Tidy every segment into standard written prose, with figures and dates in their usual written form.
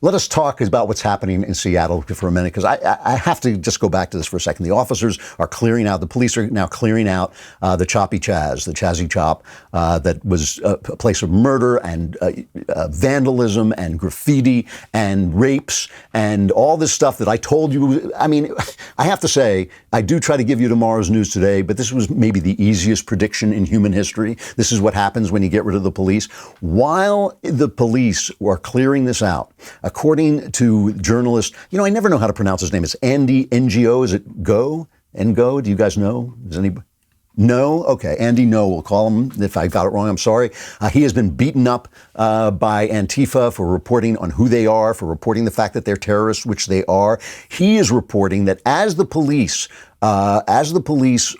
Let us talk about what's happening in Seattle for a minute, because I have to just go back to this for a second. The officers are clearing out, the police are now clearing out the choppy CHAZ, the Chazzy Chop, that was a place of murder and vandalism and graffiti and rapes and all this stuff that I told you. I mean, I have to say, I do try to give you tomorrow's news today, but this was maybe the easiest prediction in human history. This is what happens when you get rid of the police. While the police were clearing this out, according to journalist, I never know how to pronounce his name. It's Andy NGO. Is it Go? Ngo? Do you guys know? Does anybody? No? Okay. Andy No, we'll call him. If I got it wrong, I'm sorry. He has been beaten up by Antifa for reporting on who they are, for reporting the fact that they're terrorists, which they are. He is reporting that as the police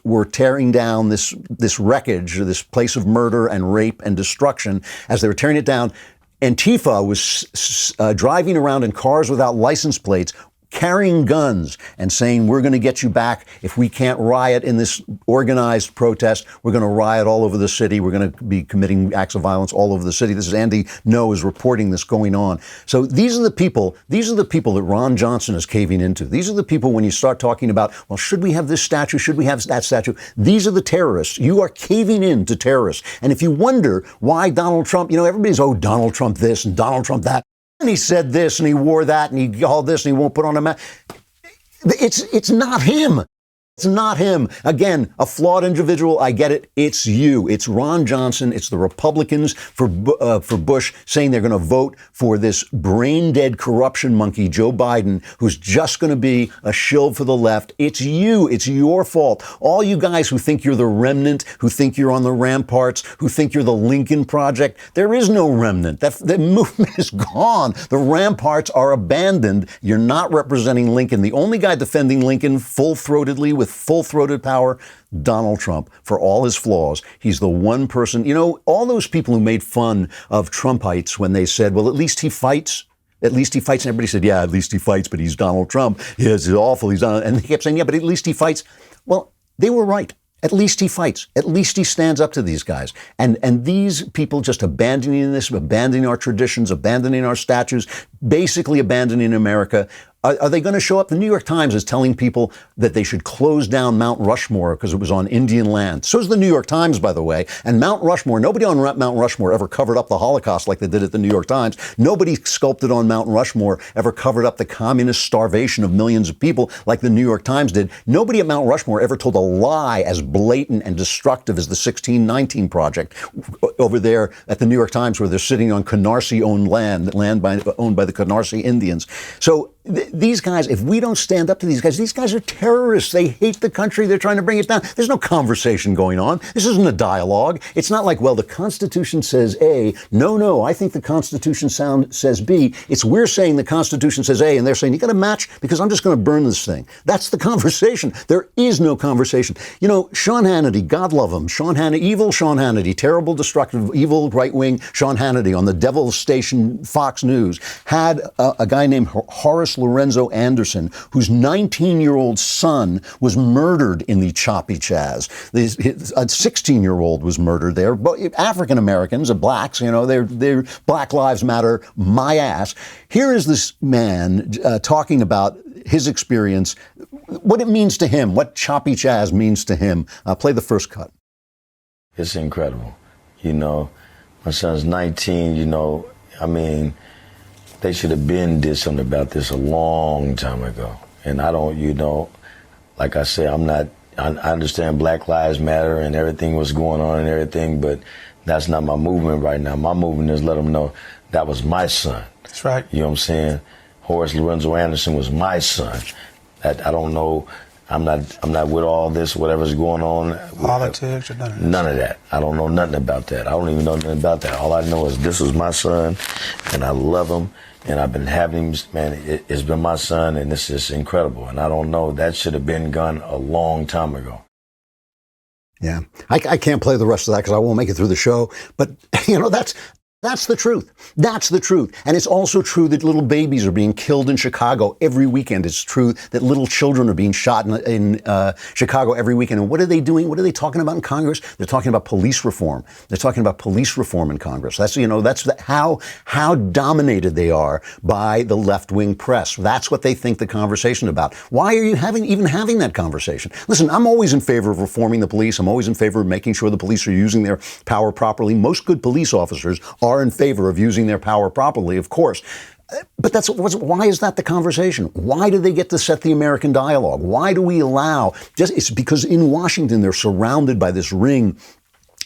were tearing down this wreckage, this place of murder and rape and destruction, as they were tearing it down, Antifa was driving around in cars without license plates, carrying guns and saying, we're going to get you back. If we can't riot in this organized protest, we're going to riot all over the city. We're going to be committing acts of violence all over the city. This is Andy No is reporting this going on. So these are the people that Ron Johnson is caving into. These are the people, when you start talking about, well, should we have this statue? Should we have that statue? These are the terrorists. You are caving in to terrorists. And if you wonder why Donald Trump, everybody's, Donald Trump this and Donald Trump that. And he said this and he wore that and he called this and he won't put on a mask. It's not him. It's not him. Again, a flawed individual. I get it. It's you. It's Ron Johnson. It's the Republicans for Bush saying they're going to vote for this brain dead corruption monkey, Joe Biden, who's just going to be a shill for the left. It's you. It's your fault. All you guys who think you're the remnant, who think you're on the ramparts, who think you're the Lincoln Project, there is no remnant. The movement is gone. The ramparts are abandoned. You're not representing Lincoln. The only guy defending Lincoln full-throatedly with full-throated power, Donald Trump, for all his flaws. He's the one person, all those people who made fun of Trumpites when they said, well, at least he fights. At least he fights. And everybody said, yeah, at least he fights, but he's Donald Trump. He's awful. And they kept saying, yeah, but at least he fights. Well, they were right. At least he fights. At least he stands up to these guys. And these people just abandoning this, abandoning our traditions, abandoning our statues, basically abandoning America. Are they going to show up? The New York Times is telling people that they should close down Mount Rushmore because it was on Indian land. So is the New York Times, by the way. And Mount Rushmore, nobody on Mount Rushmore ever covered up the Holocaust like they did at the New York Times. Nobody sculpted on Mount Rushmore ever covered up the communist starvation of millions of people like the New York Times did. Nobody at Mount Rushmore ever told a lie as blatant and destructive as the 1619 Project over there at the New York Times, where they're sitting on Canarsie-owned land owned by the Canarsie Indians. So these guys, if we don't stand up to these guys are terrorists. They hate the country. They're trying to bring it down. There's no conversation going on. This isn't a dialogue. It's not like, well, the Constitution says A. No, I think the Constitution says B. It's we're saying the Constitution says A, and they're saying, you got to match because I'm just going to burn this thing. That's the conversation. There is no conversation. Sean Hannity, God love him. Sean Hannity, evil Sean Hannity, terrible, destructive, evil right-wing Sean Hannity on the Devil's Station Fox News had a guy named Horace Lorenzo Anderson, whose 19-year-old son was murdered in the choppy CHAZ. A 16-year-old was murdered there. African Americans, blacks, they're Black Lives Matter, my ass. Here is this man talking about his experience, what it means to him, what choppy CHAZ means to him. Play the first cut. It's incredible. My son's 19, they should have did something about this a long time ago. And I don't, like I said, I understand Black Lives Matter and everything was going on and everything, but that's not my movement right now. My movement is let them know that was my son. That's right. You know what I'm saying? Horace Lorenzo Anderson was my son. That I don't know. I'm not with all this, whatever's going on. Politics or none of that. None of that. I don't know nothing about that. I don't even know nothing about that. All I know is this is my son, and I love him, and I've been having him, man, it's been my son, and this is incredible. And I don't know, that should have been done a long time ago. Yeah. I can't play the rest of that because I won't make it through the show. But, that's That's the truth. That's the truth. And it's also true that little babies are being killed in Chicago every weekend. It's true that little children are being shot in Chicago every weekend. And what are they doing? What are they talking about in Congress? They're talking about police reform. They're talking about police reform in Congress. That's, how dominated they are by the left-wing press. That's what they think the conversation about. Why are you even having that conversation? Listen, I'm always in favor of reforming the police. I'm always in favor of making sure the police are using their power properly. Most good police officers are in favor of using their power properly, of course. But why is that the conversation? Why do they get to set the American dialogue? Why do we allow, it's because in Washington they're surrounded by this ring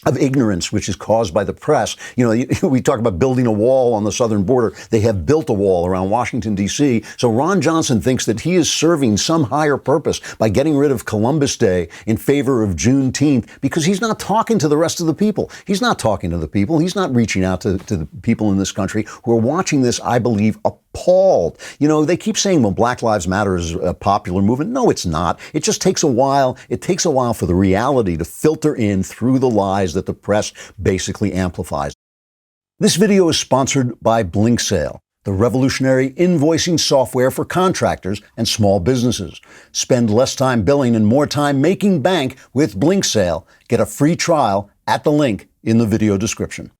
of ignorance, which is caused by the press. We talk about building a wall on the southern border. They have built a wall around Washington, D.C. So Ron Johnson thinks that he is serving some higher purpose by getting rid of Columbus Day in favor of Juneteenth, because he's not talking to the rest of the people. He's not talking to the people. He's not reaching out to the people in this country who are watching this, I believe, appalled. They keep saying, well, Black Lives Matter is a popular movement. No, it's not. It just takes a while. It takes a while for the reality to filter in through the lies that the press basically amplifies. This video is sponsored by BlinkSale, the revolutionary invoicing software for contractors and small businesses. Spend less time billing and more time making bank with BlinkSale. Get a free trial at the link in the video description.